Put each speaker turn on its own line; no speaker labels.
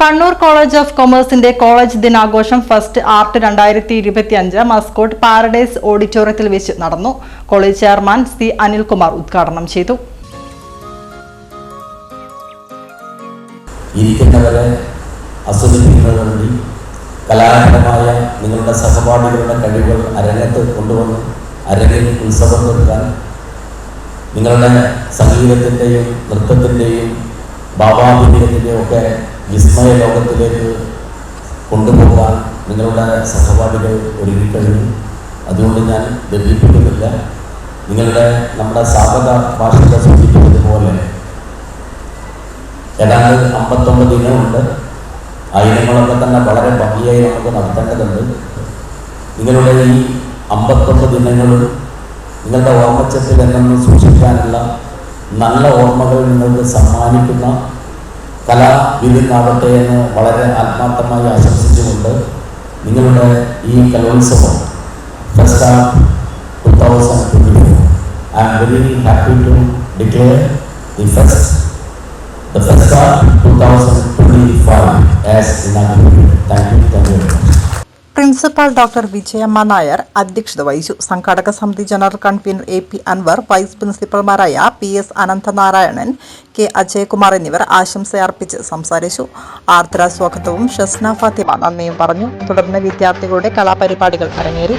Kannur college of കൊമേഴ്സിന്റെ college ദിനാഘോഷം first art 2025 mascot paradise ഓഡിറ്റോറിയത്തിൽ വെച്ച് നടന്നു. കോളേജ് ചെയർമാൻ സി അനിൽകുമാർ ഉദ്ഘാടനം ചെയ്തു.
ഇരിക്കുന്നവരെ ആസ്വദിക്കുന്നതിന് വേണ്ടി കലാപരമായ നിങ്ങളുടെ സഹപാഠികളുടെ കഴിവുകൾ അരങ്ങത്ത് കൊണ്ടുവന്ന് അരങ്ങിൽ ഉത്സവം തീർക്കാൻ നിങ്ങളുടെ സംഗീതത്തിൻ്റെയും നൃത്തത്തിൻ്റെയും ഭാവാഭിനയത്തിൻ്റെയും ഒക്കെ വിസ്മയ ലോകത്തിലേക്ക് കൊണ്ടുപോകാൻ നിങ്ങളുടെ സഹപാഠികൾ ഒരുങ്ങിക്കഴിഞ്ഞു. അതുകൊണ്ട് ഞാൻ ദീർഘിപ്പിക്കുന്നില്ല. നമ്മുടെ സാധക ഭാഷയുടെ സൂചിപ്പിച്ചത് പോലെ ഏതാണ്ട് 59 ഇനമുണ്ട്. ആ ഇനങ്ങളൊക്കെ തന്നെ വളരെ ഭംഗിയായി നമുക്ക് നടത്തേണ്ടതുണ്ട്. നിങ്ങളുടെ ഈ 59 ഇനങ്ങളും നിങ്ങളുടെ ഓർമ്മച്ചത്തിൽ എന്നും സൂക്ഷിക്കാനുള്ള നല്ല ഓർമ്മകൾ നിങ്ങൾക്ക് സമ്മാനിക്കുന്ന കലാവിരുന്നാവട്ടെ എന്ന് വളരെ ആത്മാർത്ഥമായി ആശംസിച്ചുകൊണ്ട് നിങ്ങളുടെ ഈ കലോത്സവം first art 2024 I am very happy to declare the first art 2025 as inaugurated. Thank you very much.
Principal doctor Vijayamma Nair അധ്യക്ഷത വഹിച്ചു. സംഘാടക സമിതി general convener AP Anwar, vice പ്രിൻസിപ്പൽമാരായ PS അനന്തനാരായണൻ, K അജയകുമാർ എന്നിവർ ആശംസയർപ്പിച്ച് സംസാരിച്ചു. ആർദ്ര സ്വാഗതവും ഷസ്ന ഫാത്തിമ നന്ദിയും പറഞ്ഞു. തുടർന്ന് വിദ്യാർത്ഥികളുടെ കലാപരിപാടികൾ അരങ്ങേറി.